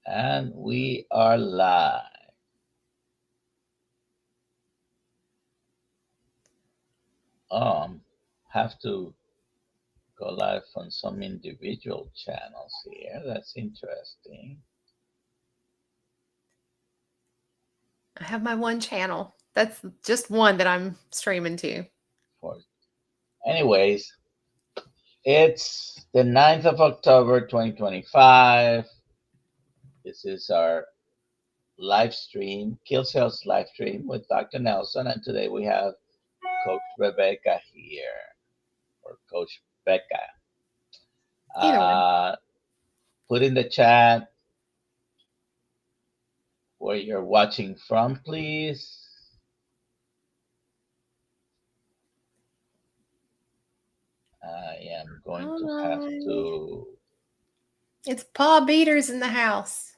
And we are live. Have to go live on some individual channels here. That's interesting. I have my one channel. That's just one that I'm streaming to. For anyways, it's the 9th of October 2025. This is our live stream, Kiltz live stream with Dr. Nelson, and today we have Coach Rebekah here, or Coach Becca. Either one. Put in the chat where you're watching from, please. I am going to have Hi. to. It's Paw Beaters in the house.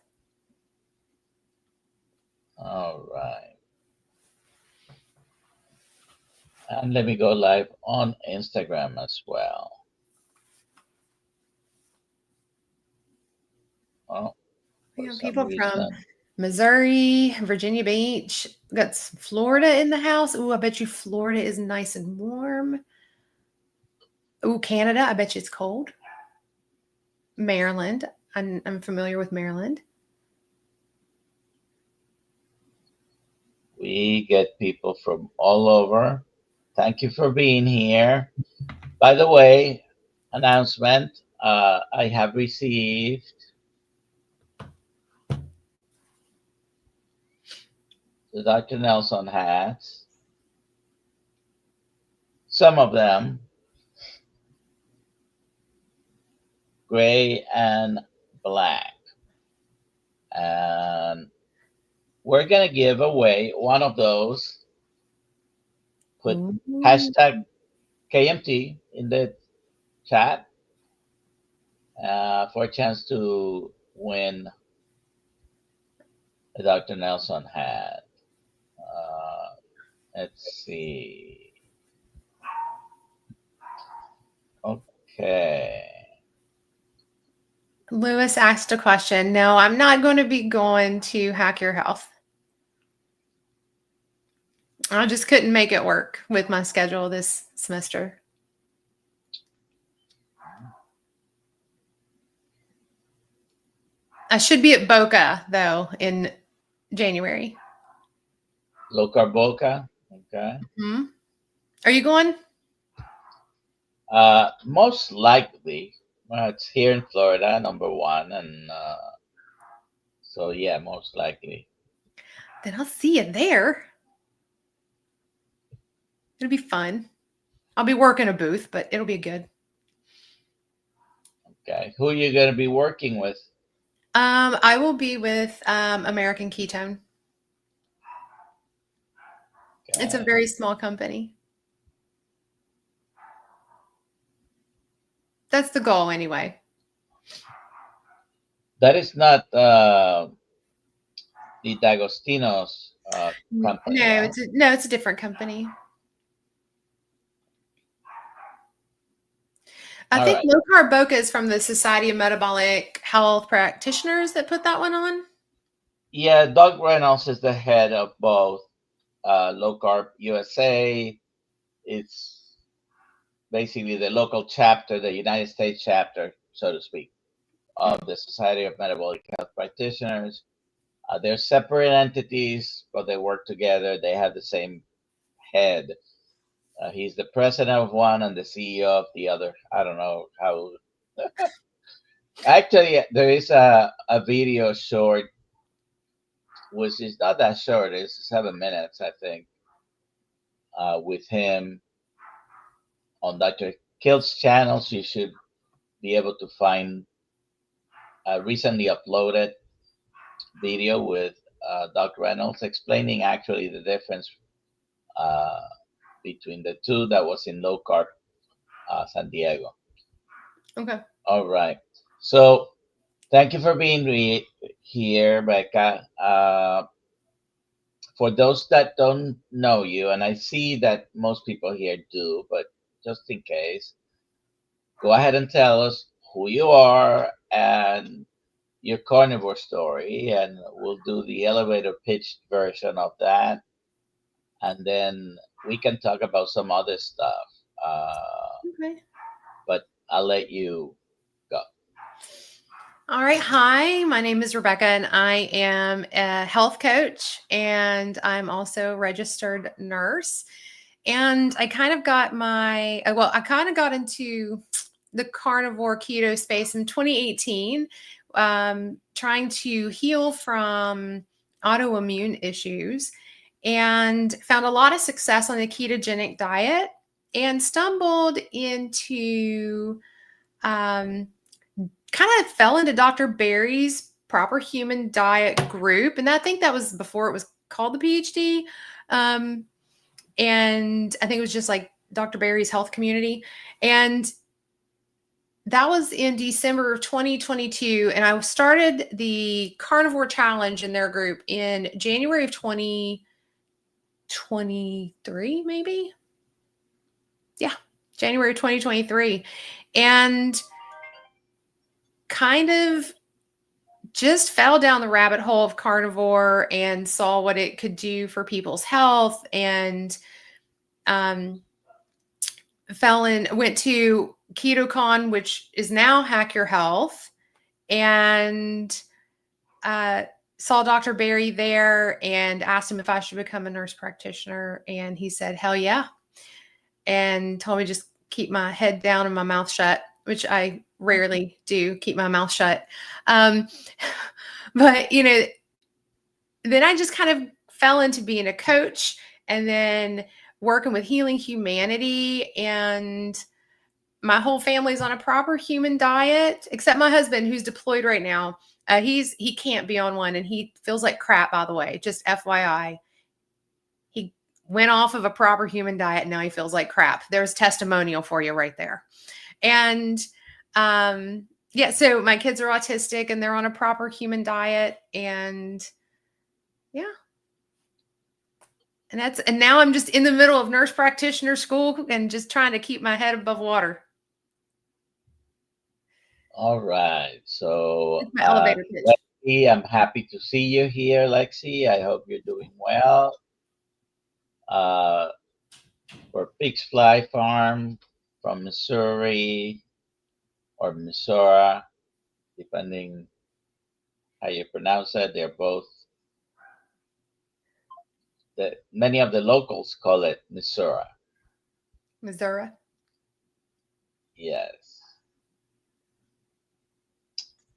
All right. And let me go live on Instagram as well. Oh, We for got some people from reason. Missouri, Virginia Beach. We got Florida in the house. Ooh, I bet you Florida is nice and warm. Ooh, Canada. I bet you it's cold. Maryland. I'm familiar with Maryland. We get people from all over. Thank you for being here. By the way, announcement I have received the Dr. Nelson hats, some of them gray and black. And we're going to give away one of those. Put Ooh. hashtag KMT in the chat for a chance to win a Dr. Nelson hat. Uh, let's see. Okay. Lewis asked a question. No, I'm not going to be going to Hack Your Health. I just couldn't make it work with my schedule this semester. I should be at Boca, though, in January. Locar Boca. Okay. Hmm. Are you going? Most likely, it's here in Florida, number one, and so yeah, most likely. Then I'll see you there. It'll be fun. I'll be working a booth, but it'll be good. Okay, who are you going to be working with? I will be with American Ketone. It's a Okay. very small company. That's the goal, anyway. That is not the D'Agostino's company, No, huh? it's a different company. I All think right. Low Carb Boca is from the Society of Metabolic Health Practitioners that put that one on. Yeah, Doug Reynolds is the head of both Low Carb USA. It's basically the local chapter, the United States chapter, so to speak, of the Society of Metabolic Health Practitioners. They're separate entities, but they work together. They have the same head. He's the president of one and the CEO of the other. I don't know how. Actually, there is a video short, which is not that short. It's 7 minutes, I think, with him on Dr. Kiltz channels. You should be able to find a recently uploaded video with Doc Reynolds explaining actually the difference uh, between the two that was in low carb San Diego. Okay. All right. So thank you for being here, Becca. For those that don't know you, and I see that most people here do, but just in case, go ahead and tell us who you are and your carnivore story, and we'll do the elevator pitched version of that, and then we can talk about some other stuff. Okay. But I'll let you go. All right. Hi, my name is Rebekah, and I am a health coach, and I'm also a registered nurse. And I kind of got I kind of got into the carnivore keto space in 2018, trying to heal from autoimmune issues, and found a lot of success on the ketogenic diet, and stumbled into um, kind of fell into Dr. Barry's proper human diet group. And I think that was before it was called the PhD. Um, and I think it was just like Dr. Barry's health community. And that was in December of 2022. And I started the carnivore challenge in their group in January of 2023, maybe. Yeah, January 2023. And kind of just fell down the rabbit hole of carnivore and saw what it could do for people's health, and went to KetoCon, which is now Hack Your Health, and saw Dr. Barry there and asked him if I should become a nurse practitioner. And he said, hell yeah. And told me just keep my head down and my mouth shut, which I rarely do, keep my mouth shut. But, then I just kind of fell into being a coach, and then working with Healing Humanity. And my whole family's on a proper human diet, except my husband, who's deployed right now. He can't be on one, and he feels like crap, by the way, just FYI. He went off of a proper human diet, and now he feels like crap. There's testimonial for you right there. And yeah, so my kids are autistic, and they're on a proper human diet, and yeah. And now I'm just in the middle of nurse practitioner school and just trying to keep my head above water. All right. So, It's my elevator pitch. Lexi, I'm happy to see you here, Lexi. I hope you're doing well. For Pigs Fly Farm from Missouri or Missouri, depending how you pronounce it, they're both. Many of the locals call it Missouri. Missouri. Yes.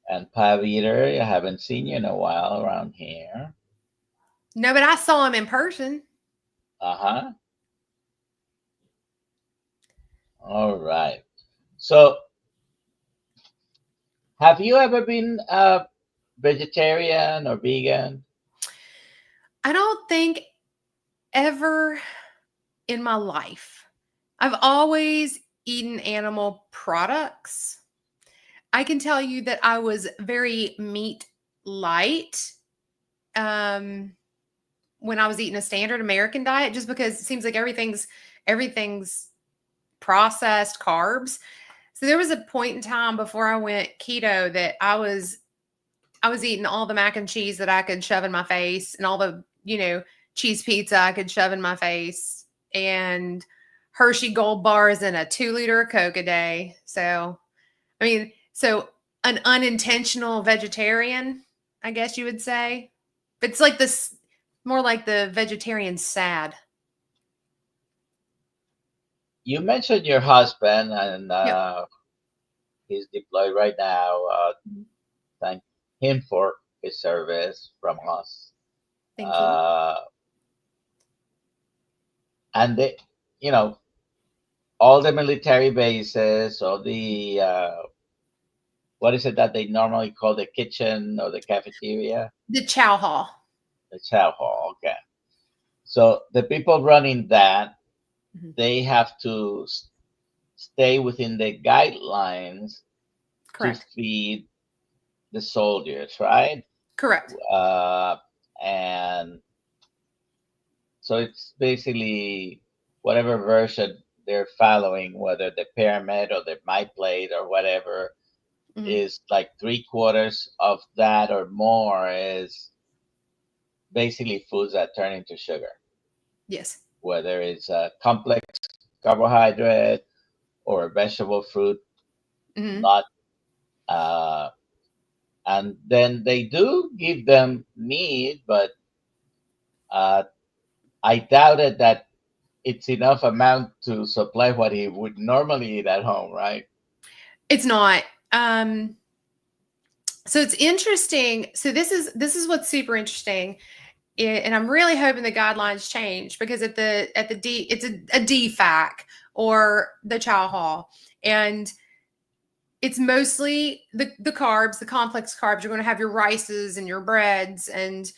And Pie Eater, I haven't seen you in a while around here. No, but I saw him in person. Uh-huh. All right. So, have you ever been a vegetarian or vegan? I don't think ever in my life. I've always eaten animal products. I can tell you that I was very meat light when I was eating a standard American diet, just because it seems like everything's processed carbs. So there was a point in time before I went keto that I was eating all the mac and cheese that I could shove in my face, and all the, cheese pizza I could shove in my face, and Hershey Gold bars and a 2-liter of Coke a day. So, so an unintentional vegetarian, I guess you would say. But it's like this, more like the vegetarian sad. You mentioned your husband, and Yep. he's deployed right now. Thank him for his service from us. Thank you. And they, all the military bases, all the what is it that they normally call the kitchen or the cafeteria? The chow hall. The chow hall. Okay. So the people running that, they have to stay within the guidelines. Correct. To feed the soldiers, right? Correct. And so it's basically whatever version they're following, whether the pyramid or the my plate or whatever. is like 3/4 of that or more is basically foods that turn into sugar. Yes. Whether it's a complex carbohydrate or a vegetable fruit, not and then they do give them meat, but I doubted that it's enough amount to supply what he would normally eat at home, right? It's not. So it's interesting. So this is what's super interesting, and I'm really hoping the guidelines change, because at the D, it's a DFAC, or the Chow Hall, and it's mostly the carbs, the complex carbs. You're going to have your rices and your breads and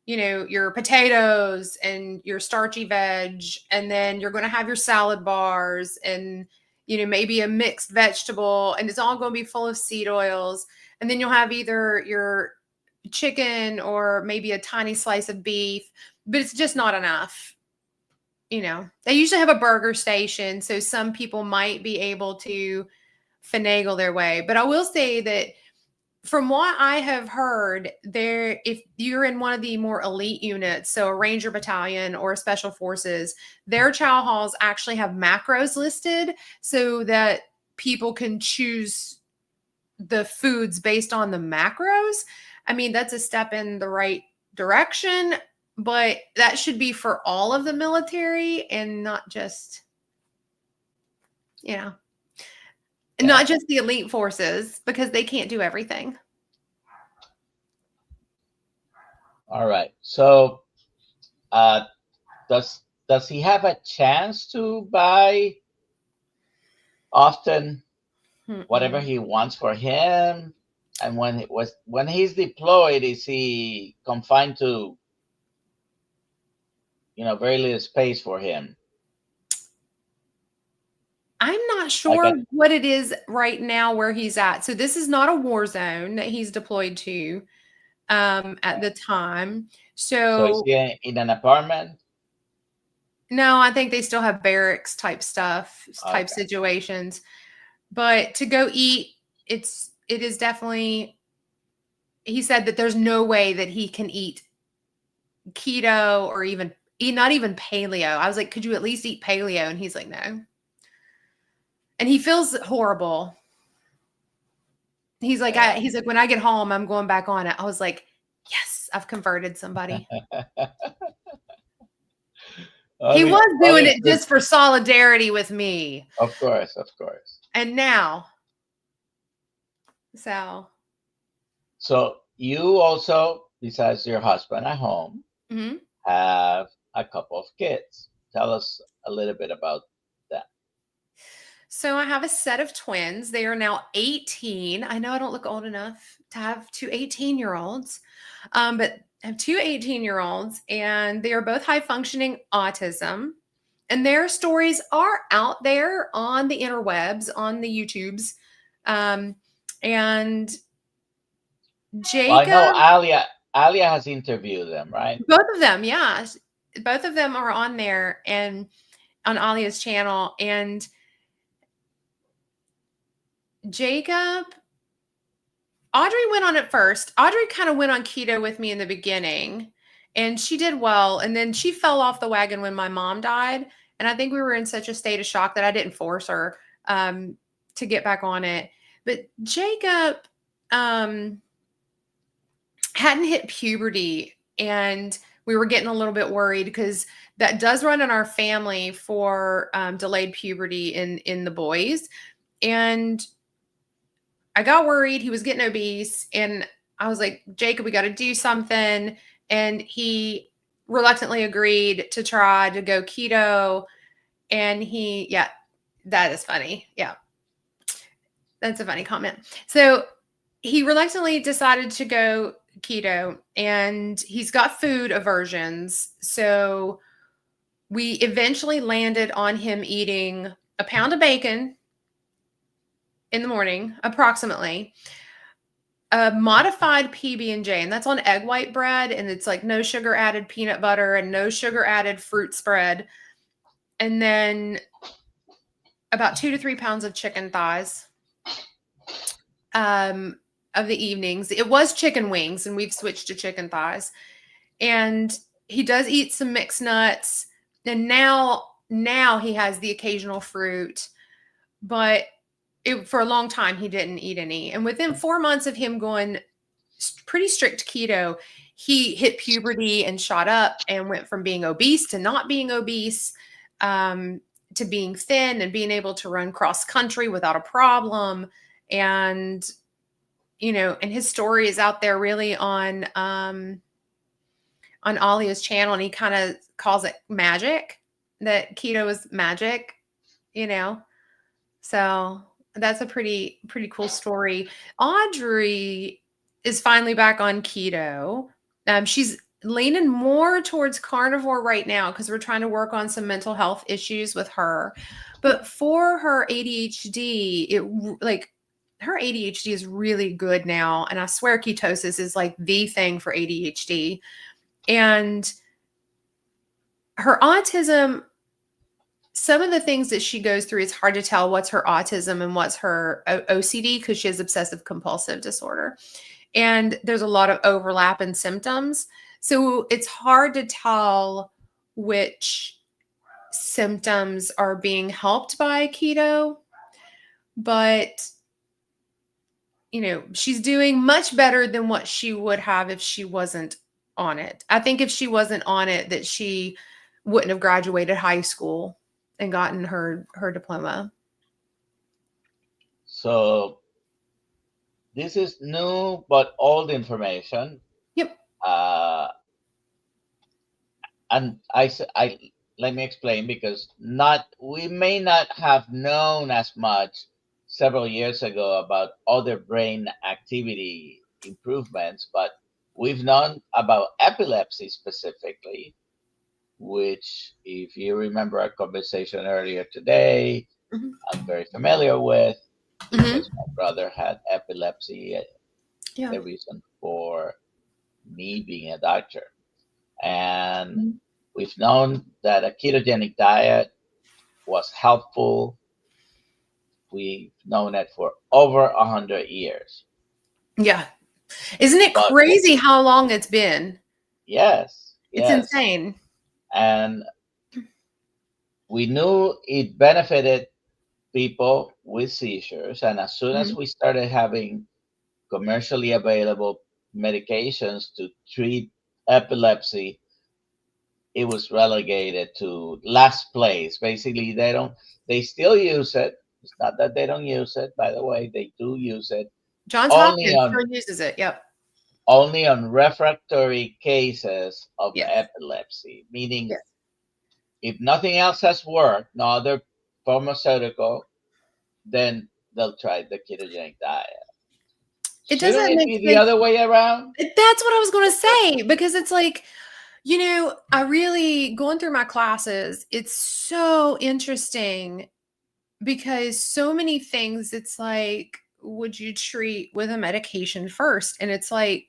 your potatoes and your starchy veg, and then you're going to have your salad bars and maybe a mixed vegetable, and it's all going to be full of seed oils. And then you'll have either your chicken or maybe a tiny slice of beef, but it's just not enough. They usually have a burger station, so some people might be able to finagle their way. But I will say that from what I have heard, if you're in one of the more elite units, so a Ranger Battalion or a Special Forces, their chow halls actually have macros listed so that people can choose the foods based on the macros. I mean, that's a step in the right direction, but that should be for all of the military and not just, not just the elite forces, because they can't do everything. All right. So, does he have a chance to buy often whatever he wants for him? And when he's deployed, is he confined to very little space for him? I'm not sure what it is right now where he's at. So this is not a war zone that he's deployed to at the time. So is he in an apartment? No, I think they still have barracks type stuff, type situations. But to go eat, it is definitely, he said that there's no way that he can eat keto or not even paleo. I was like, could you at least eat paleo? And he's like, no. And he feels horrible. He's like, when I get home, I'm going back on it. I was like, yes, I've converted somebody. He was doing it just for solidarity with me. Of course. And now, So you also, besides your husband at home, have a couple of kids. Tell us a little bit about that. So I have a set of twins. They are now 18. I know I don't look old enough to have two 18-year-olds, but I have two 18-year-olds, and they are both high-functioning autism. And their stories are out there on the interwebs, on the YouTubes. And Jacob... Well, I know Alia has interviewed them, right? Both of them, yeah. Both of them are on there and on Alia's channel. And Jacob, Audrey went on it first. Audrey kind of went on keto with me in the beginning, and she did well. And then she fell off the wagon when my mom died. And I think we were in such a state of shock that I didn't force her to get back on it. But Jacob hadn't hit puberty, and we were getting a little bit worried because that does run in our family for delayed puberty in the boys. And I got worried. He was getting obese, and I was like, Jacob, we got to do something. And he reluctantly agreed to try to go keto. And that is funny. Yeah. That's a funny comment. So he reluctantly decided to go keto, and he's got food aversions. So we eventually landed on him eating a pound of bacon in the morning, approximately, a modified PB&J, and that's on egg white bread, and it's like no sugar added peanut butter and no sugar added fruit spread, and then about 2 to 3 pounds of chicken thighs. um, of the evenings. It was chicken wings, and we've switched to chicken thighs. And he does eat some mixed nuts, and now he has the occasional fruit, but for a long time he didn't eat any. And within 4 months of him going pretty strict keto, he hit puberty and shot up and went from being obese to not being obese, to being thin and being able to run cross country without a problem. And and his story is out there really on Alia's channel, and he kind of calls it magic, that keto is magic, you know. So that's a pretty cool story. Audrey is finally back on keto. She's leaning more towards carnivore right now because we're trying to work on some mental health issues with her. But for her ADHD, her ADHD is really good now, and I swear ketosis is like the thing for ADHD. And her autism, some of the things that she goes through, it's hard to tell what's her autism and what's her OCD, because she has obsessive compulsive disorder. And there's a lot of overlap in symptoms. So it's hard to tell which symptoms are being helped by keto. But, she's doing much better than what she would have if she wasn't on it. I think if she wasn't on it, that she wouldn't have graduated high school and gotten her diploma. So this is new but old information. Yep. And I let me explain, because we may not have known as much several years ago about other brain activity improvements, but we've known about epilepsy specifically, which, if you remember our conversation earlier today, Mm-hmm. I'm very familiar with, because Mm-hmm. my brother had epilepsy, Yeah. the reason for me being a doctor. And we've known that a ketogenic diet was helpful. We've known it for over 100 years. Yeah. Isn't it But crazy how long it's been? yes, It's yes. insane. And we knew it benefited people with seizures. And as soon as we started having commercially available medications to treat epilepsy, it was relegated to last place. Basically, they still use it. It's not that they don't use it, by the way, they do use it. Johns Only Hopkins on still uses it. Yep. only on refractory cases of Yes. epilepsy, meaning Yes. if nothing else has worked, no other pharmaceutical, then they'll try the ketogenic diet. It Shouldn't doesn't it make be the sense. other way around? That's what I was going to say, because it's like, I really, going through my classes, it's so interesting, because so many things, it's like, would you treat with a medication first? And it's like,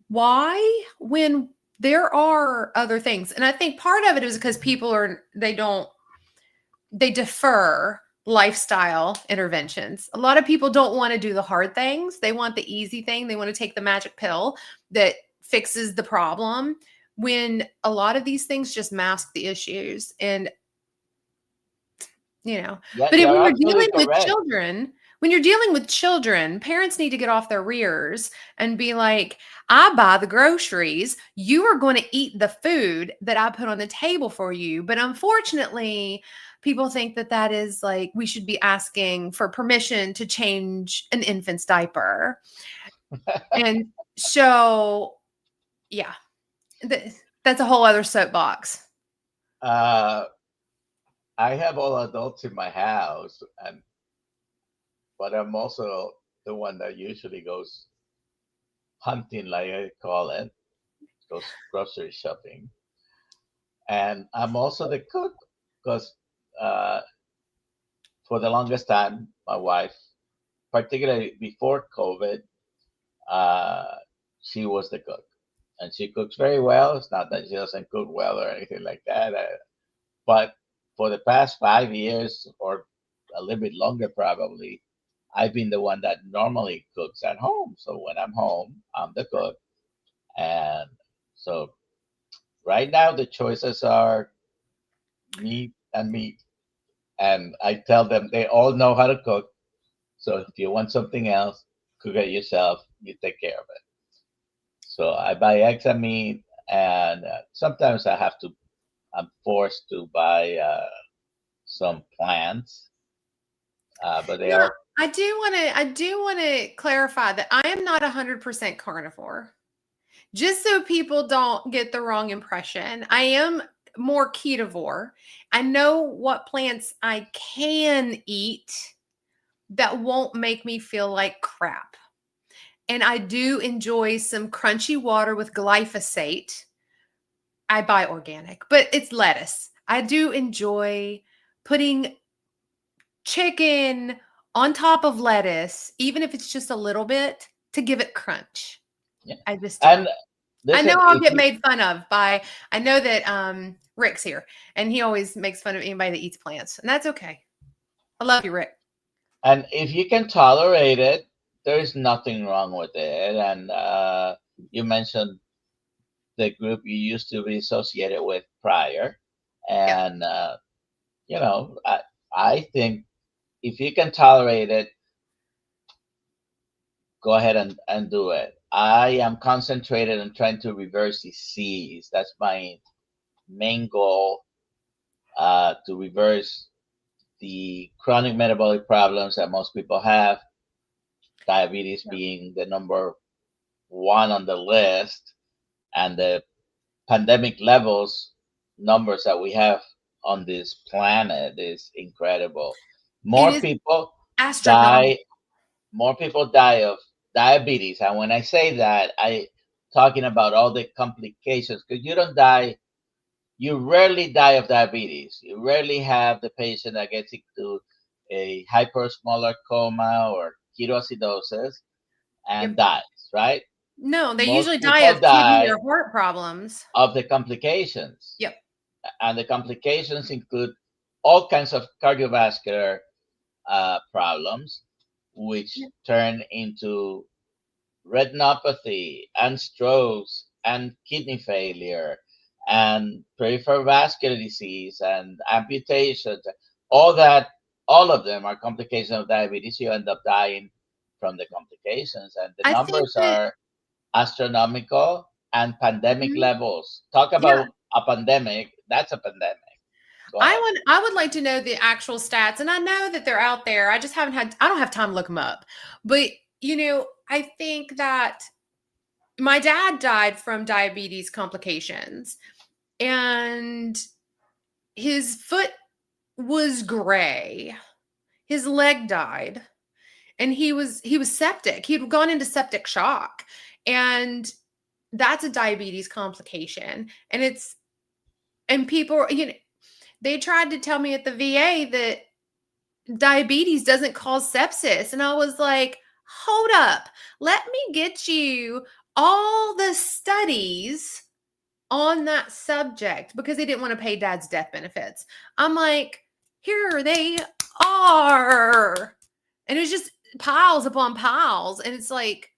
why, when there are other things? And I think part of it is because people they defer lifestyle interventions. A lot of people don't want to do the hard things. They want the easy thing. They want to take the magic pill that fixes the problem, when a lot of these things just mask the issues. And, Yeah, but you're when absolutely correct. you're dealing with children, parents need to get off their rears and be like, I buy the groceries. You are going to eat the food that I put on the table for you. But unfortunately, people think that is like, we should be asking for permission to change an infant's diaper. And so, yeah, that's a whole other soapbox. I have all adults in my house, but I'm also the one that usually goes hunting, like I call it, goes grocery shopping. And I'm also the cook, because uh, for the longest time, my wife, particularly before COVID, uh, she was the cook. And she cooks very well. It's not that she doesn't cook well or anything like that. But for the past 5 years, or a little bit longer probably, I've been the one that normally cooks at home. So when I'm home, I'm the cook. And so right now the choices are meat and meat. And I tell them they all know how to cook. So if you want something else, cook it yourself. You take care of it. So I buy eggs and meat, and sometimes I'm forced to buy some plants, but they Now, are. I do want to clarify that I am not 100% carnivore. Just so people don't get the wrong impression, I am more ketovore. I know what plants I can eat that won't make me feel like crap. And I do enjoy some crunchy water with glyphosate. I buy organic, but it's lettuce. I do enjoy putting chicken on top of lettuce, even if it's just a little bit, to give it crunch. Yeah. I just do. And I know listen, I'll if get you made fun of by, I know that Rick's here and he always makes fun of anybody that eats plants, and that's okay. I love you, Rick. and if you can tolerate it, there is nothing wrong with it. And you mentioned the group you used to be associated with prior, Yeah. and you know, I think if you can tolerate it, go ahead and do it. I am concentrated on trying to reverse disease. That's my main goal, to reverse the chronic metabolic problems that most people have, diabetes Yeah. being the number one on the list, and the pandemic levels numbers that we have on this planet is incredible. It More is people astronomical. die more people die of diabetes. And when I say that, I talking about all the complications, because you rarely die of diabetes. You rarely have the patient that gets into a hypersmolar coma or ketoacidosis and Yep. dies, right? No, they Most usually die people of kidney die or heart problems. of the complications. Yep. And the complications include all kinds of cardiovascular problems, which Yep. turn into retinopathy and strokes and kidney failure and peripheral vascular disease and amputations, all that, all of them are complications of diabetes. You end up dying from the complications, and the I think numbers that, are astronomical and pandemic mhm, levels. Talk yeah, about a pandemic. That's a pandemic. Go ahead. I would like to know the actual stats, and I know that they're out there. I just haven't had, I don't have time to look them up. But, I think that my dad died from diabetes complications, and his foot was gray. His leg died, and he was septic. He'd gone into septic shock, and that's a diabetes complication. And people, they tried to tell me at the VA that diabetes doesn't cause sepsis, and I was like, hold up, let me get you all the studies on that subject, because they didn't want to pay dad's death benefits. I'm like, here they are. And it's just piles upon piles. And it's like,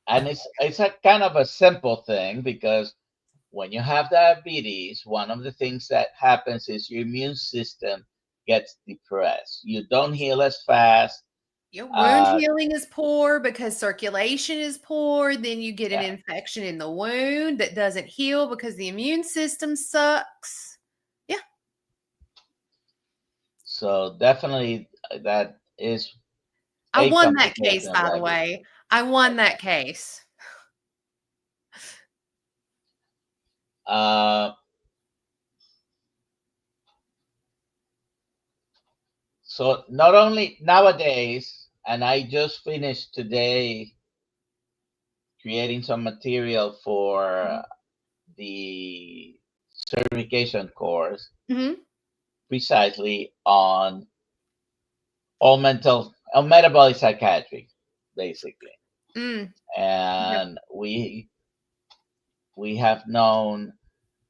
And it's a kind of a simple thing, because when you have diabetes, one of the things that happens is your immune system gets depressed. You don't heal as fast. your wound Uh, healing is poor because circulation is poor. Then you get an yeah. infection in the wound that doesn't heal because the immune system sucks. Yeah. So definitely that is I a won that case, complication of by the diabetes. way. I won that case. Uh, so not only nowadays, and I just finished today creating some material for the certification course, Hmm. precisely on metabolic psychiatry, basically. Mm. Yep. And we have known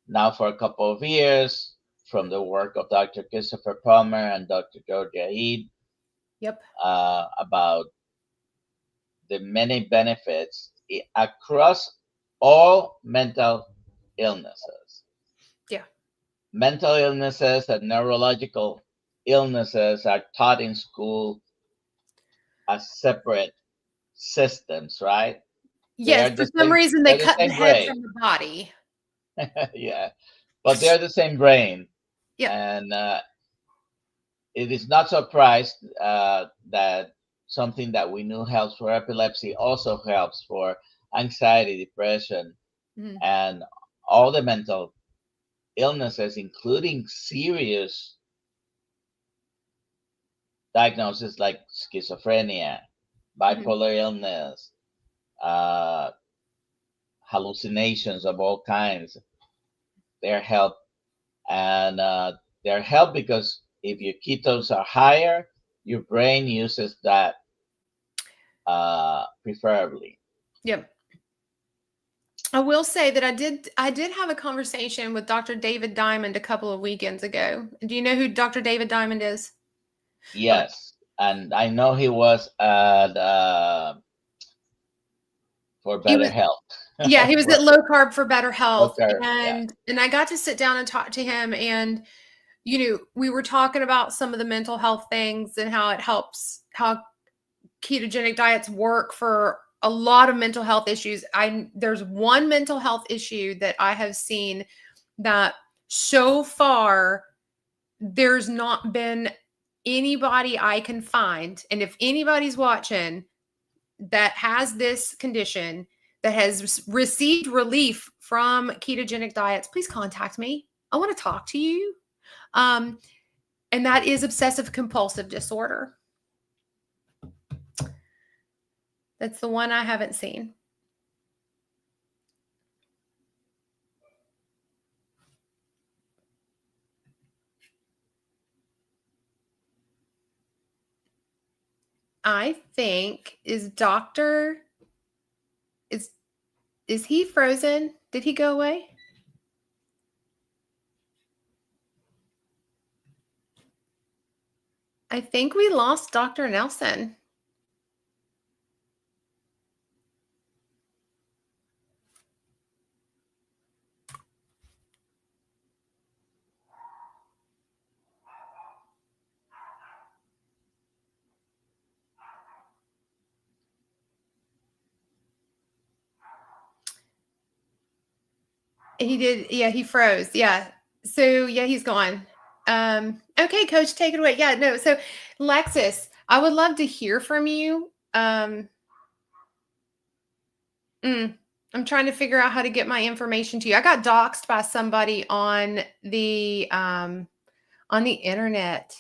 now for a couple of years from the work of Dr. Christopher Palmer and Dr. Georgia Eid Yep. about the many benefits across all mental illnesses. Yeah. Mental illnesses and neurological illnesses are taught in school as separate systems, right? They Yes, are for the some same. reason they They're the cut the same head brain. from the body. Yeah, but they're the same brain, Yep. and it is not surprised that something that we knew helps for epilepsy also helps for anxiety, depression, Mhm. and all the mental illnesses, including serious diagnoses like schizophrenia, Mhm. bipolar illness, uh, hallucinations of all kinds. They're help, and they're help because if your ketones are higher, your brain uses that preferably. Yep. I will say that I did have a conversation with Dr. David Diamond a couple of weekends ago. Do you know who Dr. David Diamond is? Okay. Yes, and I know he was at for He better was health. Yeah, he was For at Low Carb for Better Health, okay, yeah, and I got to sit down and talk to him, and we were talking about some of the mental health things and how ketogenic diets work for a lot of mental health issues. There's one mental health issue that I have seen that so far there's not been anybody I can find, and if anybody's watching that has this condition that has received relief from ketogenic diets, please contact me. I want to talk to you. Um, and that is obsessive compulsive disorder. That's the one I haven't seen. I think is is he frozen? Did he go away? I think we lost Dr. Nelson. He did. Yeah, he froze. Yeah. So yeah, he's gone. Okay, coach, take it away. Yeah, no. So Lexus, I would love to hear from you. I'm trying to figure out how to get my information to you. I got doxxed by somebody on the internet.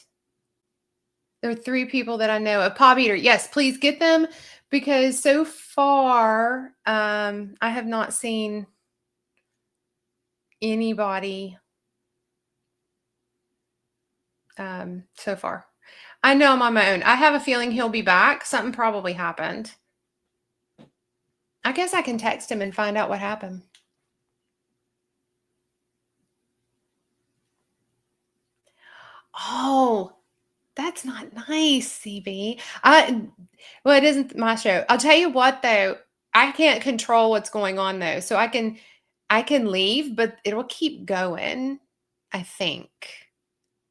There are 3 people that I know. A Paw Eater. Yes, please get them because so far I have not seen anybody so far. I know I'm on my own. I have a feeling he'll be back. Something probably happened. I guess I can text him and find out what happened. Oh, that's not nice, CB. Well, it isn't my show. I'll tell you what though, I can't control what's going on though. So I can leave, but it'll keep going, I think.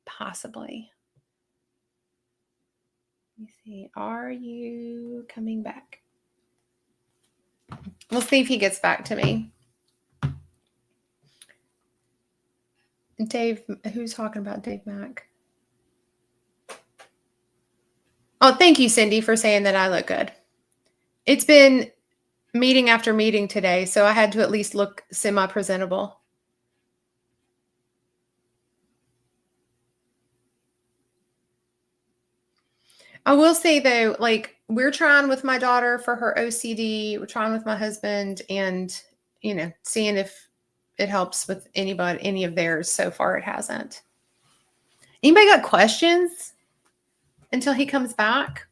Possibly. Let me see. Are you coming back? We'll see if he gets back to me. Dave, who's talking about Dave Mack? Oh, thank you, Cindy, for saying that I look good. It's been meeting after meeting today, so I had to at least look semi-presentable. I will say though, like we're trying with my daughter for her OCD, we're trying with my husband, and seeing if it helps with any of theirs. So far, it hasn't. Anybody got questions until he comes back?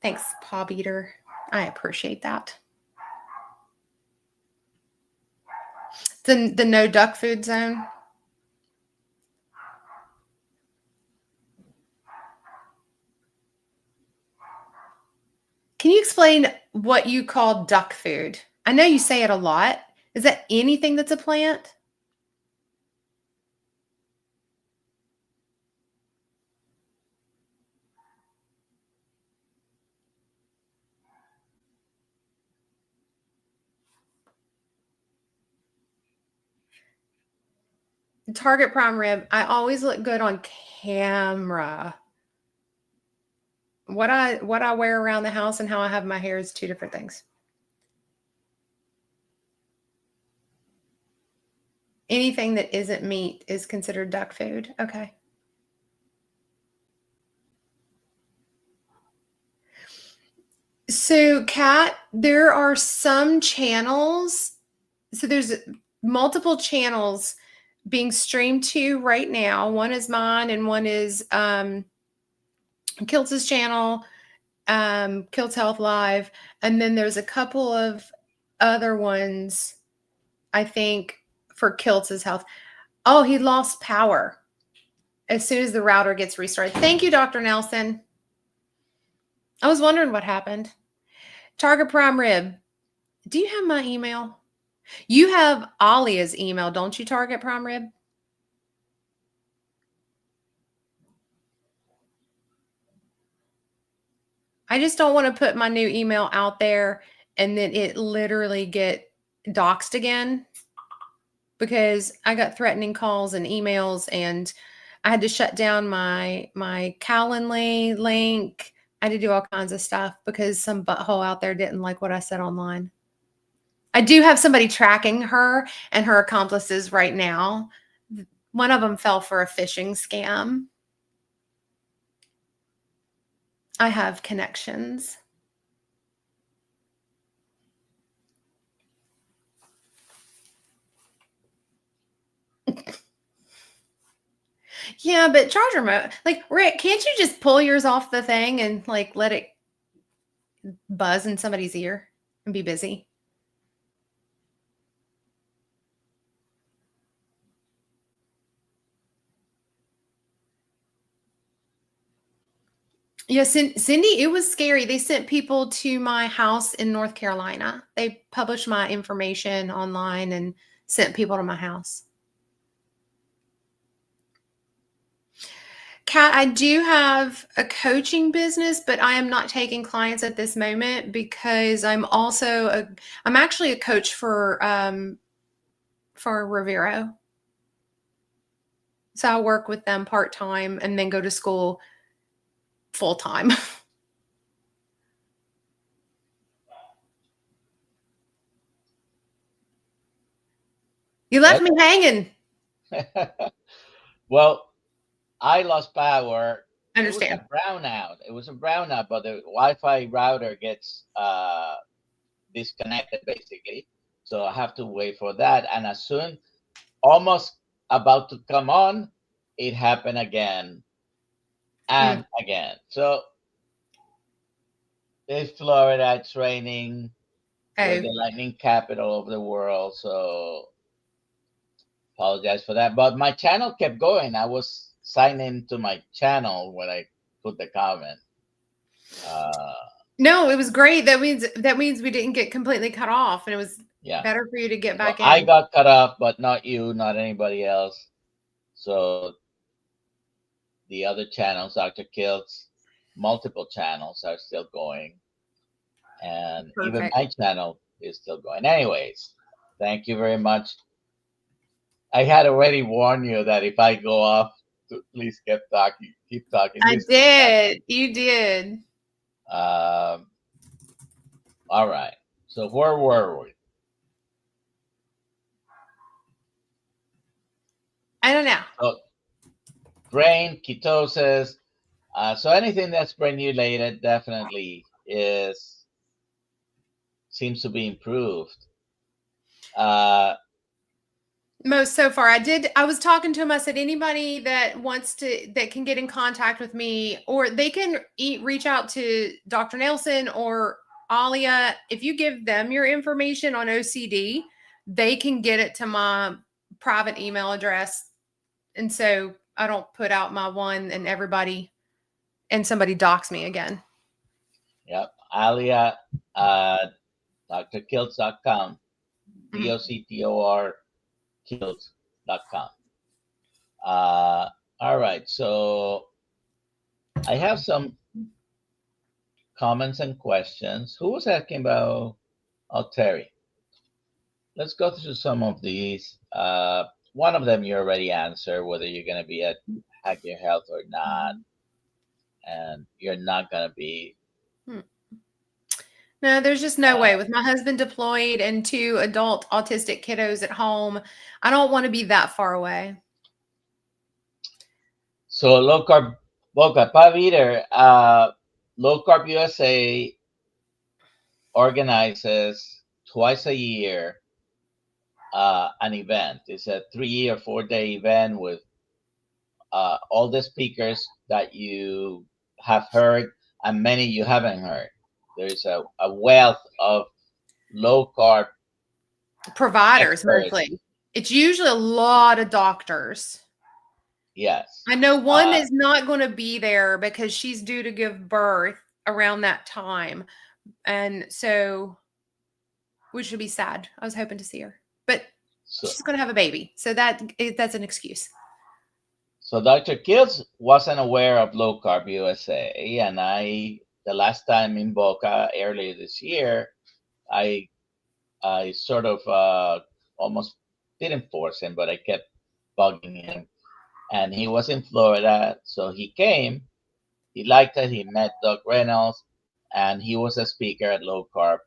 Thanks, Paw Beater. I appreciate that. The no duck food zone. Can you explain what you call duck food? I know you say it a lot. Is that anything that's a plant? Target prime rib. I always look good on camera. What I wear around the house and how I have my hair is two different things. Anything that isn't meat is considered duck food. Okay. So, Kat, there are some channels. So there's multiple channels being streamed to right now. One is mine and one is Kiltz's channel, Kiltz Health Live. And then there's a couple of other ones, I think, for Kiltz's Health. Oh, he lost power as soon as the router gets restarted. Thank you, Dr. Nelson. I was wondering what happened. Target Prime Rib. Do you have my email? You have Alia's email, don't you, Target Prime Rib? I just don't want to put my new email out there and then it literally get doxed again, because I got threatening calls and emails, and I had to shut down my Calendly link. I had to do all kinds of stuff because some butthole out there didn't like what I said online. I do have somebody tracking her and her accomplices right now. One of them fell for a phishing scam. I have connections. Yeah, but charger mode, like, Rick, can't you just pull yours off the thing and like let it buzz in somebody's ear and be busy? Yeah, Cindy, it was scary. They sent people to my house in North Carolina. They published my information online and sent people to my house. Kat, I do have a coaching business, but I am not taking clients at this moment because I'm actually a coach for Rivero. So I work with them part-time and then go to school full-time. You left me hanging. Well, I lost power. I understand. It was a brownout, but the Wi-Fi router gets disconnected basically. So I have to wait for that. And as soon, almost about to come on, it happened again and again. So it's Florida, it's raining. We're the lightning capital of the world. So apologize for that. But my channel kept going. I was signed into my channel when I put the comment. No, it was great. That means we didn't get completely cut off, and it was better for you to get back in. I got cut off, but not you, not anybody else. So the other channels, Dr. Kiltz, multiple channels are still going. And even my channel is still going. Anyways, thank you very much. I had already warned you that if I go off, please keep talking. I did. You did. All right. So where were we? I don't know. So, brain, ketosis. So anything that's brain related definitely seems to be improved. Most so far. I was talking to him. I said, anybody that can get in contact with me, or they can reach out to Dr. Nelson or Alia. If you give them your information on OCD, they can get it to my private email address. And so I don't put out my one and somebody docks me again. Yep. Alia at drkiltz.com, Mhm. DOCTOR Kiltz.com. Uh, all right, so I have some comments and questions. Who was asking about Terry? Let's go through some of these. One of them you already answered, whether you're going to be at Hack Your Health or not, and you're not going to be. Hmm. No, there's just no way. With my husband deployed and 2 adult autistic kiddos at home, I don't want to be that far away. So low carb, Boca Paviter, Low Carb USA organizes twice a year an event. It's a 3 or 4 day event with all the speakers that you have heard and many you haven't heard. There's a wealth of low carb Providers experts. mostly. It's usually a lot of doctors. Yes. I know one is not going to be there because she's due to give birth around that time. And so, which would be sad. I was hoping to see her, but she's going to have a baby. So that's an excuse. So Dr. Kiltz wasn't aware of Low Carb USA, and the last time in Boca earlier this year, I sort of almost didn't force him, but I kept bugging him, and he was in Florida, so he came. He liked it. He met Doug Reynolds, and he was a speaker at Low Carb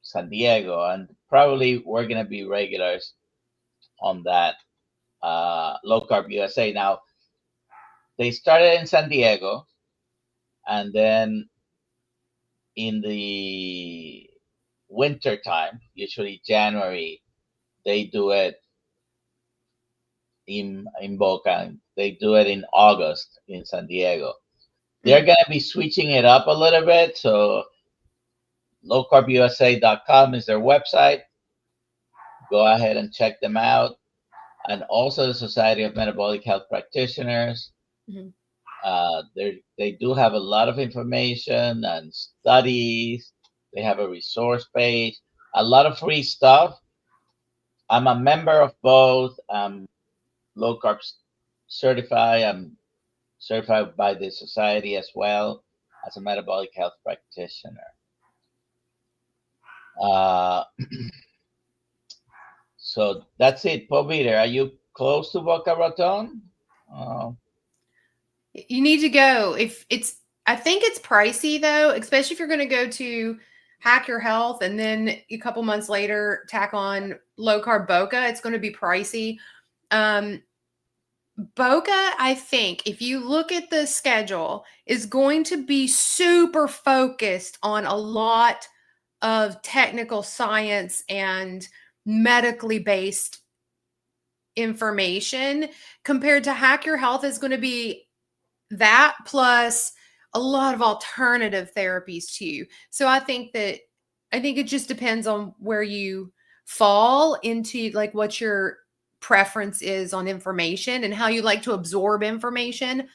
San Diego, and probably we're gonna be regulars on that Low Carb USA. Now they started in San Diego, and then in the winter time, usually January, they do it in Boca. They do it in August in San Diego. They're going to be switching it up a little bit. So lowcarbusa.com is their website. Go ahead and check them out. And also the Society of Metabolic Health Practitioners. Mm-hmm. They do have a lot of information and studies. They have a resource page, a lot of free stuff. I'm a member of both. Low carb certified. I'm certified by the society as well as a metabolic health practitioner. So that's it. Poviter, are you close to Boca Raton? You need to go. I think it's pricey though, especially if you're going to go to Hack Your Health and then a couple months later tack on Low Carb Boca. It's going to be pricey. Boca, I think, if you look at the schedule, is going to be super focused on a lot of technical science and medically based information, compared to Hack Your Health is going to be that plus a lot of alternative therapies too. So I think it just depends on where you fall into, like what your preference is on information and how you like to absorb information.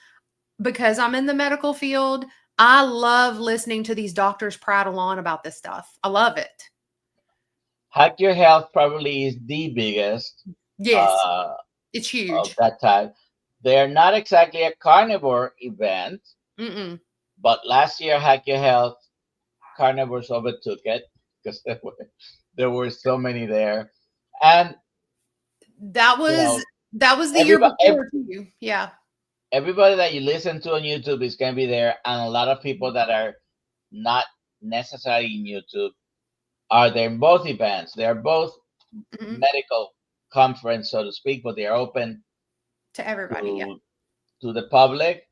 Because I'm in the medical field, I love listening to these doctors prattle on about this stuff. I love it. Hack Your Health probably is the biggest. Yes, it's huge. Of that type. They're not exactly a carnivore event, but last year Hack Your Health carnivores overtook it because there were so many there, and that was the year before too. Yeah. Everybody that you listen to on YouTube is going to be there, and a lot of people that are not necessarily in YouTube are there in both events. They are both medical conference, so to speak, but they are open to everybody, to the public.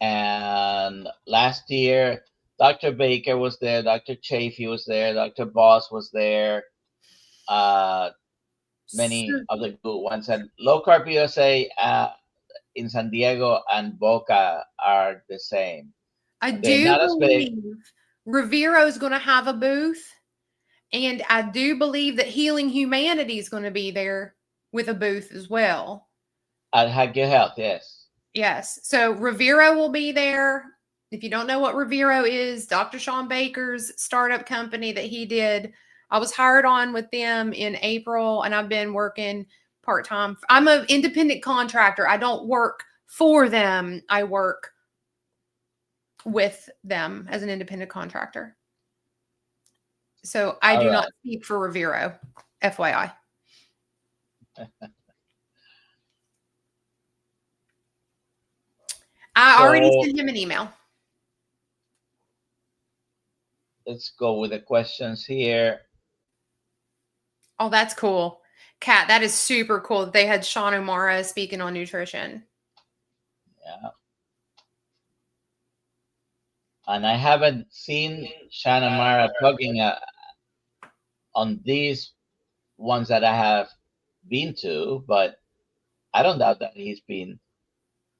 And last year, Dr. Baker was there, Dr. Chafee was there, Dr. Boss was there. Many of the good ones, and Low Carb USA in San Diego and Boca are the same. I do believe Revero is going to have a booth, and I do believe that Healing Humanity is going to be there with a booth as well. At Hack Your Health, yes. Yes. So Revero will be there. If you don't know what Revero is, Dr. Sean Baker's startup company that he did, I was hired on with them in April, and I've been working part-time. I'm an independent contractor. I don't work for them. I work with them as an independent contractor. So I do not speak for Revero, FYI. I already sent him an email. Let's go with the questions here. Oh, that's cool. Kat, that is super cool that they had Sean O'Mara speaking on nutrition. Yeah. And I haven't seen Sean O'Mara talking on these ones that I have been to, but I don't doubt that he's been.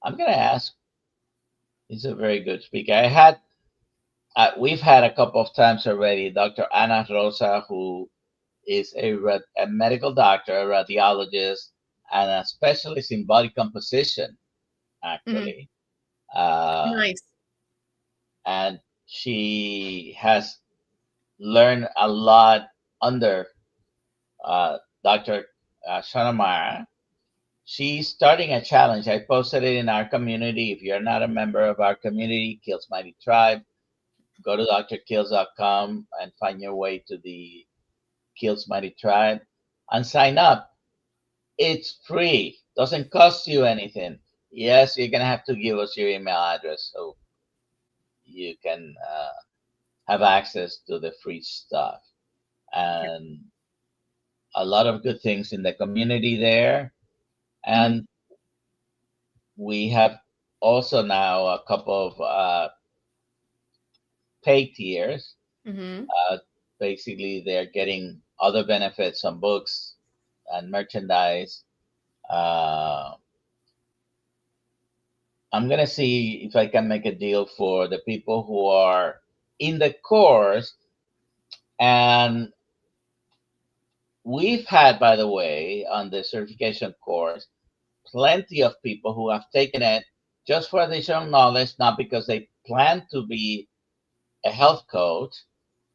I'm going to ask. He's a very good speaker. We've had a couple of times already Dr. Ana Rosa, who is a medical doctor, a radiologist, and a specialist in body composition, actually. Nice. And she has learned a lot under Dr. Shanamara. She's starting a challenge. I posted it in our community. If you're not a member of our community, Kiltz Mighty Tribe, go to drkiltz.com and find your way to the Kiltz Mighty Tribe and sign up. It's free. Doesn't cost you anything. Yes, you're gonna have to give us your email address so you can have access to the free stuff, and a lot of good things in the community there. And we have also now a couple of paid tiers. Basically, they're getting other benefits, some books and merchandise. I'm going to see if I can make a deal for the people who are in the course. And we've had, by the way, on the certification course, plenty of people who have taken it just for additional knowledge, not because they plan to be a health coach,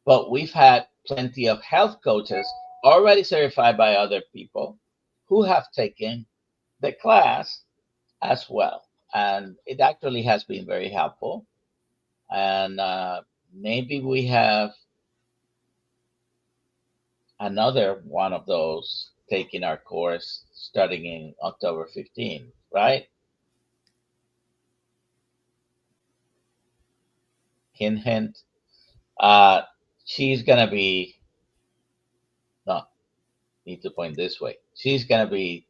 but we've had plenty of health coaches already certified by other people who have taken the class as well. And it actually has been very helpful. And maybe we have another one of those taking our course starting in October 15th, right? Hint, hint. She's going to be, no, need to point this way. She's going to be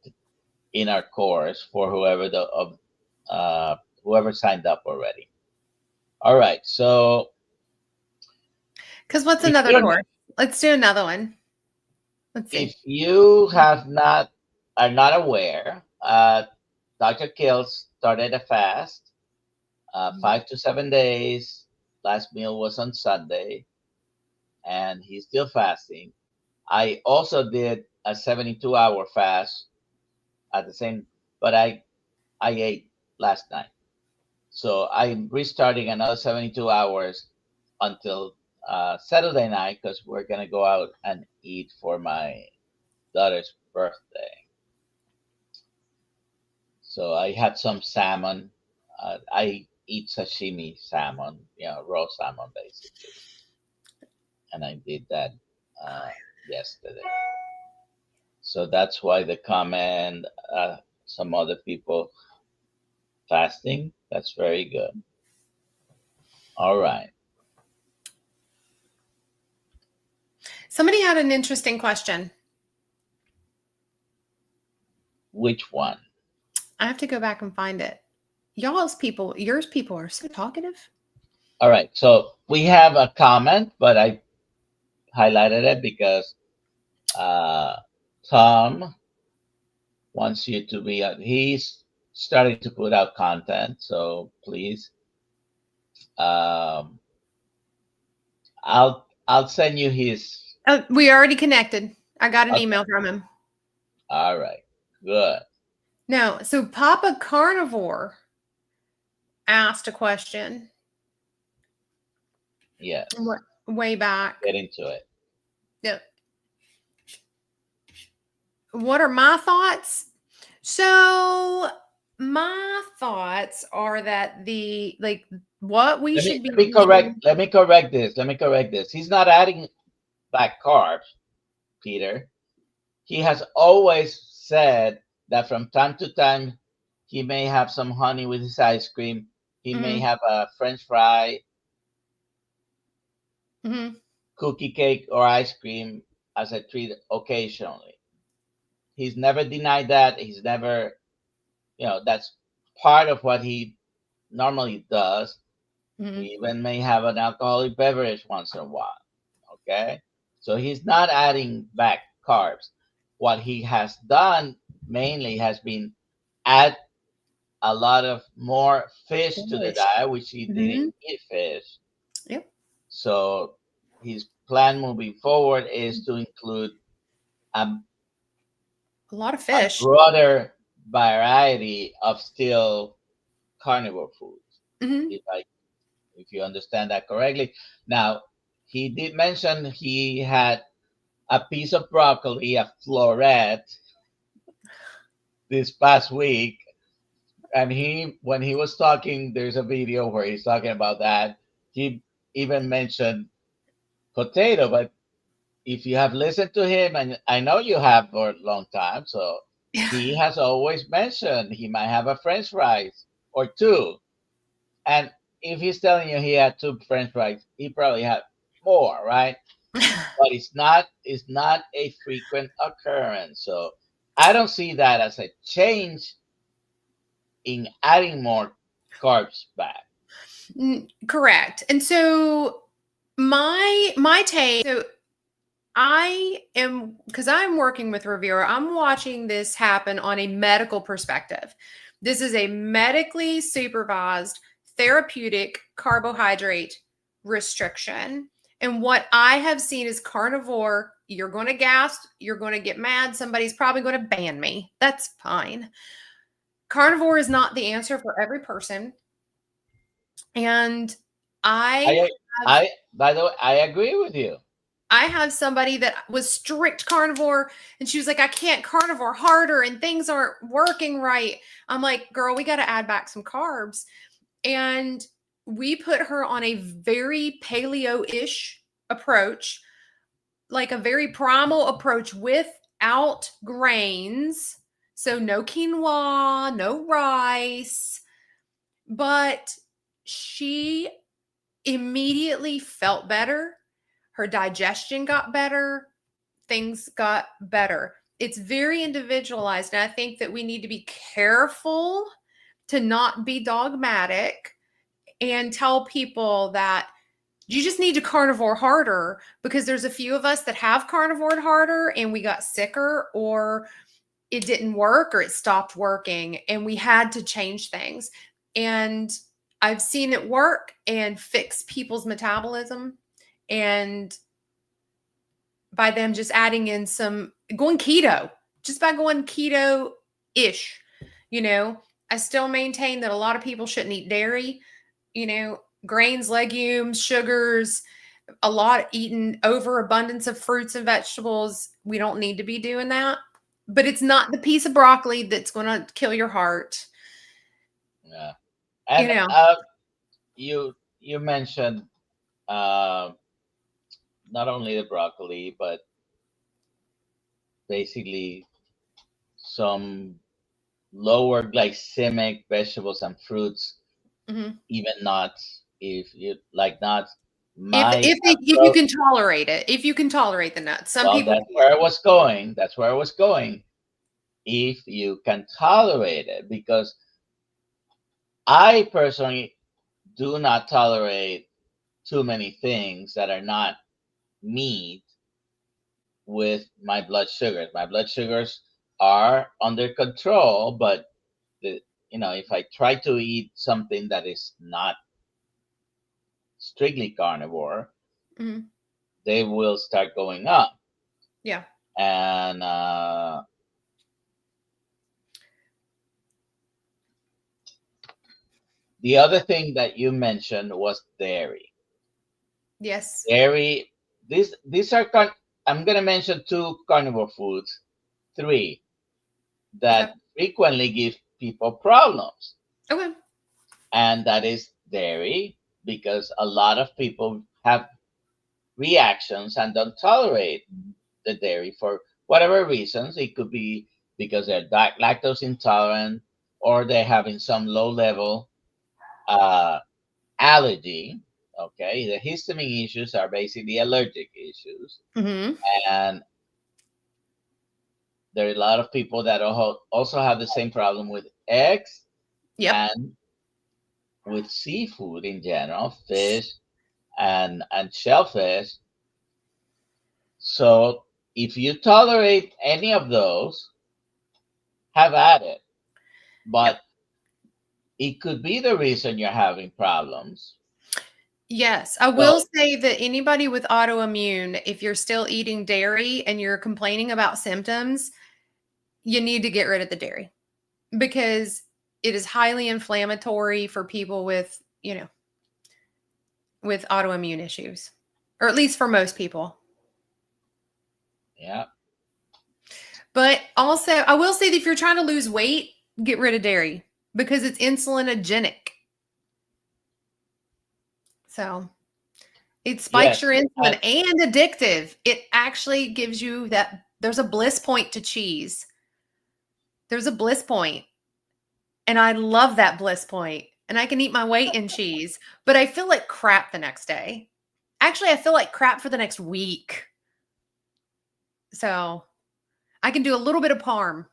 in our course for whoever signed up already. All right, so because what's another course? Let's do another one. Let's see. If you are not aware, Dr. Kiltz started a fast, 5 to 7 days. Last meal was on Sunday, and he's still fasting. I also did a 72-hour fast at the same, but I ate last night. So I'm restarting another 72 hours until Saturday night, because we're going to go out and eat for my daughter's birthday. So I had some salmon. I eat sashimi salmon, raw salmon basically. And I did that yesterday. So that's why the comment, some other people fasting, that's very good. All right. Somebody had an interesting question. Which one? I have to go back and find it. Yours people are so talkative. All right. So we have a comment, but I highlighted it because Tom wants you to be, he's starting to put out content. So please, I'll send you his. Oh, we already connected. I got an email from him. All right. Good. No, so Papa Carnivore asked a question. Yes. way back. Get into it. Yeah. What are my thoughts? So my thoughts are that the like what we Let me should be let me correct eating. let me correct this. Let me correct this. He's not adding back carbs, Peter. He has always said that from time to time he may have some honey with his ice cream. He may Mhm, have a French fry, mhm, cookie cake, or ice cream as a treat occasionally. He's never denied that. He's never, that's part of what he normally does. mhm. He even may have an alcoholic beverage once in a while. Okay. So he's not adding back carbs. What he has done mainly has been add a lot of more fish to the Fish. diet, which he didn't Mhm. eat fish. Yep. So his plan moving forward is to include a, A lot of a fish. broader variety of still carnivore foods. Mhm. If I if you understand that correctly. Now he did mention he had a piece of broccoli, a floret, this past week, and he when he was talking, there's a video where he's talking about that. He even mentioned potato, but if you have listened to him, and I know you have for a long time, so he has always mentioned he might have a French fries or two. And if he's telling you he had two French fries, he probably had more, right? But it's not a frequent occurrence. So I don't see that as a change in adding more carbs back. Correct. And so my take. So I am because I'm working with Revere. I'm watching this happen on a medical perspective. This is a medically supervised therapeutic carbohydrate restriction. And what I have seen is carnivore. You're going to gasp. You're going to get mad. Somebody's probably going to ban me. That's fine. Carnivore is not the answer for every person. And I I have I by the way, I agree with you. I have somebody that was strict carnivore and she was like, I can't carnivore harder and things aren't working right. I'm like, girl, we got to add back some carbs. And we put her on a very paleo ish approach, like a very primal approach without grains. So no quinoa, no rice. But she immediately felt better. Her digestion got better. Things got better. It's very individualized. And I think that we need to be careful to not be dogmatic and tell people that you just need to carnivore harder because there's a few of us that have carnivored harder and we got sicker or it didn't work or it stopped working and we had to change things. And I've seen it work and fix people's metabolism. And by them just adding in some going keto, just by going keto ish, you know, I still maintain that a lot of people shouldn't eat dairy, you know, grains, legumes, sugars, a lot eating overabundance of fruits and vegetables. We don't need to be doing that. But it's not the piece of broccoli that's going to kill your heart. Yeah. You And know, you mentioned uh, not only the broccoli, but basically some lower glycemic vegetables and fruits, mhm. even nuts. If you like nuts, if my if they, if you approach. can tolerate it, if you can tolerate the nuts, some Well, people that's where I was going. That's where I was going. If you can tolerate it, because I personally do not tolerate too many things that are not meat with my blood sugars. My blood sugars are under control, but the, if I try to eat something that is not strictly carnivore, mhm, they will start going up. yeah. And the other thing that you mentioned was dairy. Yes. Dairy. These are I'm gonna mention two carnivore foods, three Okay. that frequently give people problems, Okay. and that is dairy, because a lot of people have reactions and don't tolerate the dairy for whatever reasons. It could be because they're lactose intolerant, or they're having some low level uh, allergy. Okay, the histamine issues are basically allergic issues, Mm-hmm. and there are a lot of people that also have the same problem with eggs Yep. and with seafood in general, fish and shellfish. So if you tolerate any of those, have at it. Yep. But it could be the reason you're having problems. Yes. I will So say that anybody with autoimmune, if you're still eating dairy and you're complaining about symptoms, you need to get rid of the dairy because it is highly inflammatory for people with, with autoimmune issues, or at least for most people. yeah, But also, I will say that if you're trying to lose weight, get rid of dairy because it's insulinogenic. So it spikes yes, your insulin and addictive. It actually gives you that. There's a bliss point to cheese. There's a bliss point, and I love that bliss point. And I can eat my weight in cheese, but I feel like crap the next day. Actually, I feel like crap for the next week. So I can do a little bit of parm,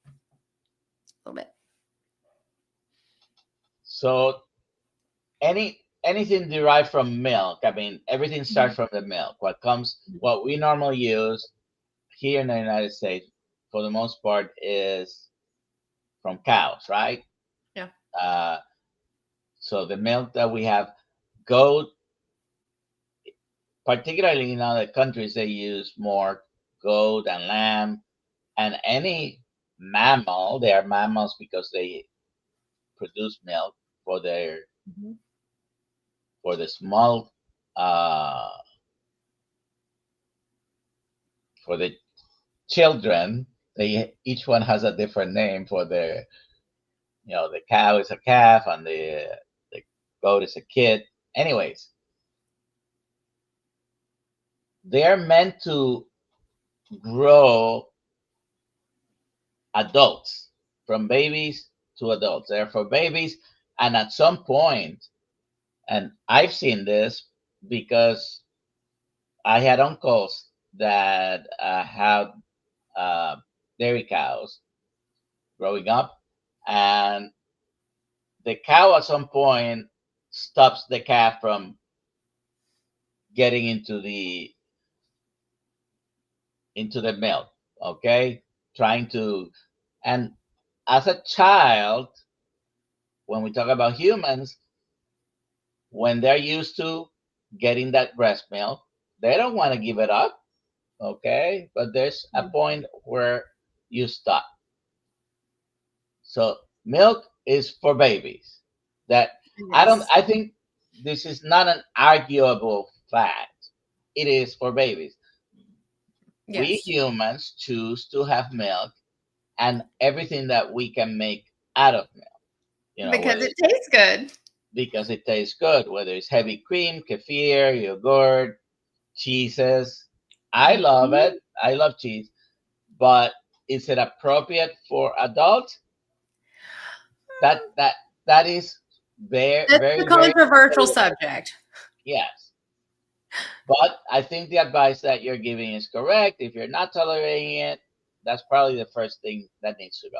a little bit. so anything derived from milk. I mean, everything starts Mhm. from the milk. What we normally use here in the United States, for the most part, is from cows, right? Yeah. Uh, so the milk that we have, goat, particularly in other countries, they use more goat and lamb, and any mammal. They are mammals because they produce milk for their Mhm. for the small uh, for the children. They each one has a different name for their. The cow is a calf and the goat is a kid. Anyways, they're meant to grow adults, from babies to adults. They're for babies, and at some point, and I've seen this because I had uncles that had uh, dairy cows growing up, and the cow at some point stops the calf from getting into the milk. Okay, trying to, and as a child, when we talk about humans, when they're used to getting that breast milk, they don't want to give it up. Okay, but there's a point where you stop. So milk is for babies. That I don't. Yes. I think this is not an arguable fact. It is for babies. We Yes. humans choose to have milk and everything that we can make out of milk. Because Whether it it's tastes good. because it tastes good, whether it's heavy cream, kefir, yogurt, cheeses. I love Mhm. it. I love cheese, but is it appropriate for adults? That is very That's very a very controversial debatable. subject. Yes, but I think the advice that you're giving is correct. If you're not tolerating it, that's probably the first thing that needs to go.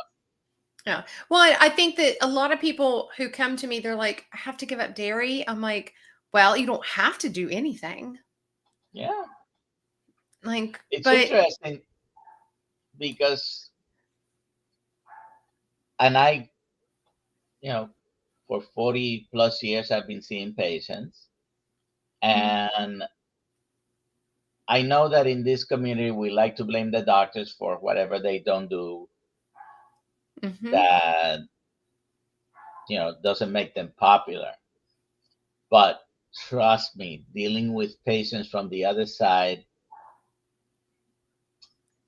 Yeah. Well, I think that a lot of people who come to me, they're like, I have to give up dairy. I'm like, well, you don't have to do anything. Yeah, Like, it's but interesting because, and you know, for 40 plus years, I've been seeing patients, Mhm. and I know that in this community, we like to blame the doctors for whatever they don't do Mhm. that, doesn't make them popular. But trust me, dealing with patients from the other side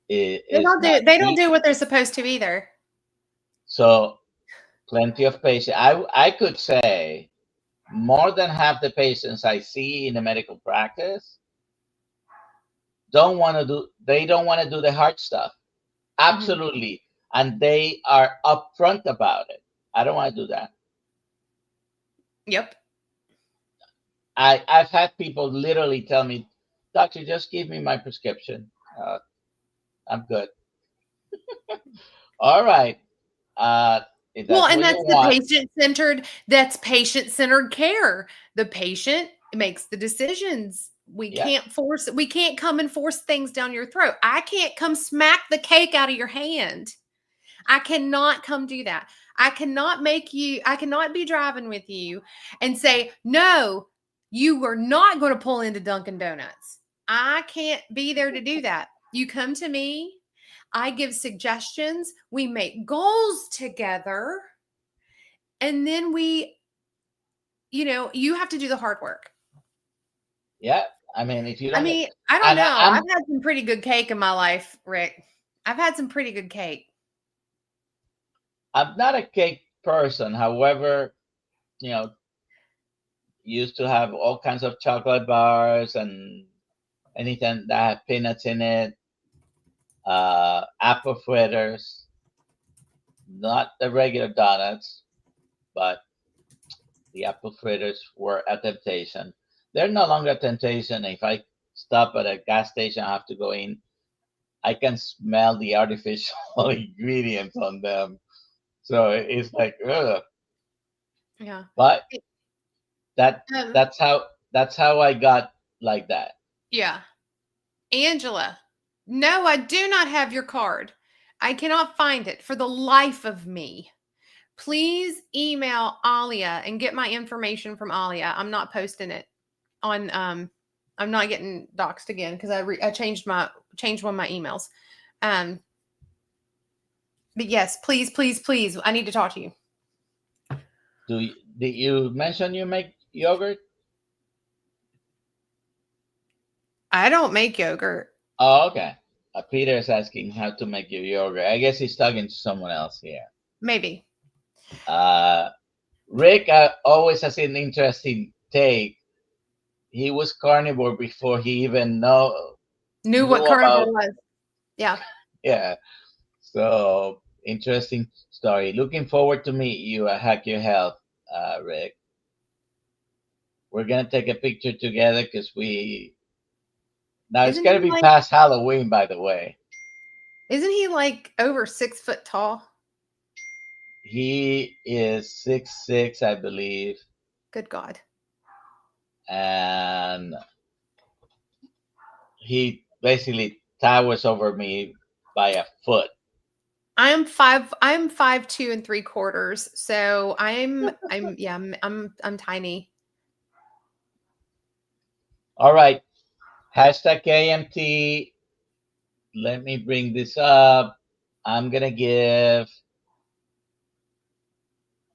is not They don't do easy. what they're supposed to either. So plenty of patients. I could say more than half the patients I see in the medical practice they don't want to do the hard stuff. Mm-hmm. Absolutely. And they are upfront about it. I don't want to do that. Yep. I've had people literally tell me, doctor, just give me my prescription. I'm good. All right. Uh, if Well, that's and what you that's the want, patient-centered care. The patient makes the decisions. yeah, We can't come and force things down your throat. I can't come smack the cake out of your hand. I cannot come do that. I cannot be driving with you and say, no, you are not going to pull into Dunkin' Donuts. I can't be there to do that. You come to me, I give suggestions, we make goals together, and then you have to do the hard work. yeah. I mean, if you I don't get, mean, I don't and know. I've I'm had some pretty good cake in my life, Rick. I've had some pretty good cake. I'm not a cake person. However, you know, used to have all kinds of chocolate bars and anything that had peanuts in it, apple fritters, not the regular donuts, but the apple fritters were a temptation. They're no longer a temptation. If I stop at a gas station, I have to go in. I can smell the artificial ingredients on them, so it's like, ugh. Yeah. But that Um, that's how that's how I got like that. yeah. Angela, no, I do not have your card. I cannot find it for the life of me. Please email Alia and get my information from Alia. I'm not posting it on I'm not getting doxxed again because I changed one of my emails. Um but yes, please, please, please, I need to talk to you. Did you mention you make yogurt? I don't make yogurt. Oh, okay. Peter is asking how to make your yogurt. I guess he's talking to someone else here. Maybe. Uh, Rick always has an interesting take. He was carnivore before he even Knew knew what about. carnivore was. Yeah. Yeah. So interesting story. Looking forward to meet you at Hack Your Health, Rick. We're gonna take a picture together because now it's Isn't gonna he be like past Halloween, by the way. isn't he like over 6 foot tall? He is 6'6", I believe, Good God. and he basically towers over me by a foot. I'm 5'2 3/4". So I'm tiny. All right, hashtag KMT. Let me bring this up. I'm gonna give.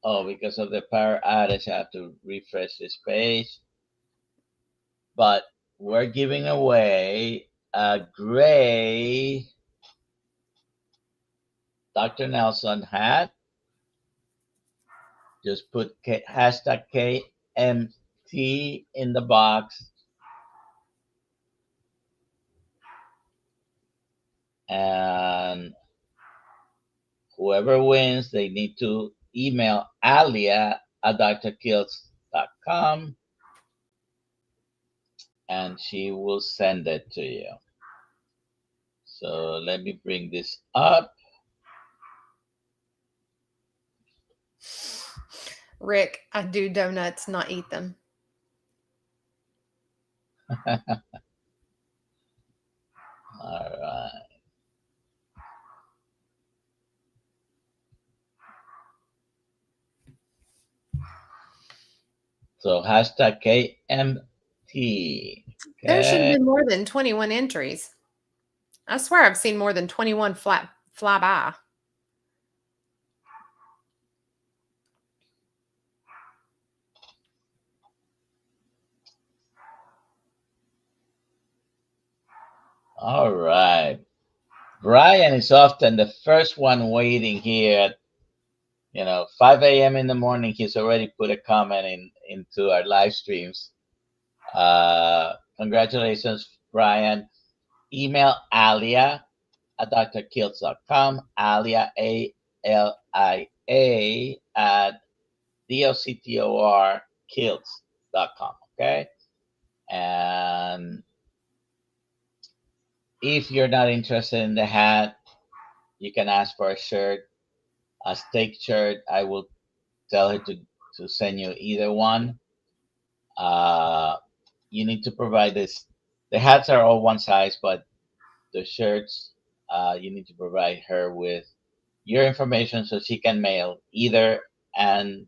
Oh, because of the power outage, I have to refresh this page. But we're giving away a gray Dr. Nelson hat. Just put hashtag KMT in the box, and whoever wins, they need to email Alia at drkiltz.com, and she will send it to you. So let me bring this up. Rick, I do donuts, not eat them. All right. So hashtag KMT. There should have Okay. been more than 21 entries. I swear I've seen more than 21 fly by. All right. Brian is often the first one waiting here at 5 a.m. in the morning. He's already put a comment into our live streams. Congratulations, Brian. Email Alia at drkiltz.com. Alia, ALIA, at DOCTOR Kiltz.com. Okay. And if you're not interested in the hat, you can ask for a shirt, a steak shirt. I will tell her to send you either one. Uh, you need to provide this. The hats are all one size, but the shirts, you need to provide her with your information so she can mail either, and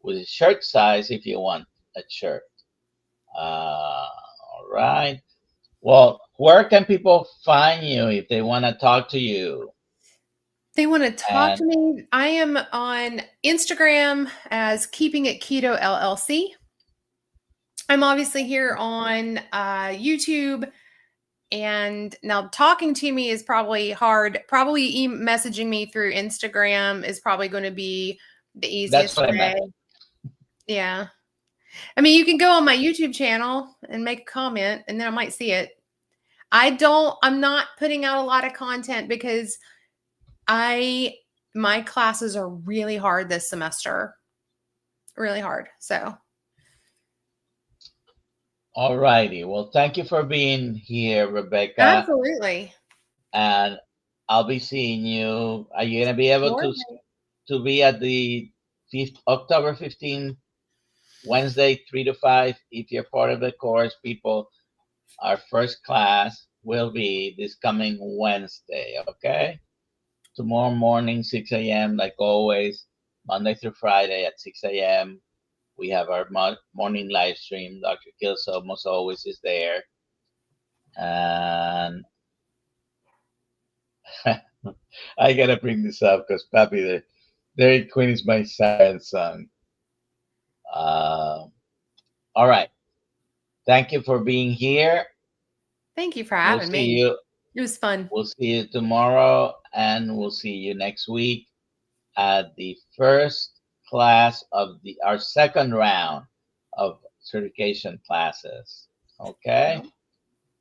with shirt size if you want a shirt. All right. Well, where can people find you if they want to talk to you? They want to talk And to me. I am on Instagram as Keeping It Keto LLC. I'm obviously here on YouTube. And now talking to me is probably hard. Probably messaging me through Instagram is probably going to be the that's easiest what I way. meant. Yeah. I mean, you can go on my YouTube channel and make a comment and then I might see it. I'm not putting out a lot of content because my classes are really hard this semester. Really hard. So All righty. Well, thank you for being here, Rebekah. absolutely. And I'll be seeing you. Are you gonna be able Sure. to be at the October 15th, Wednesday, 3 to 5? If you're part of the course, people, our first class will be this coming Wednesday. Okay. Tomorrow morning, 6 a.m. Like always, Monday through Friday at 6 a.m. We have our morning live stream. Dr. Kiltz almost always is there. And I gotta bring this up because Papi, the Dairy Queen is my siren song. Uh, all right. Thank you for being here. Thank you for We'll having see me. you. It was fun. We'll see you tomorrow, and we'll see you next week at the first class of our second round of certification classes. Okay.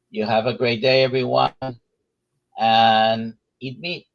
You have a great day, everyone, and eat meat.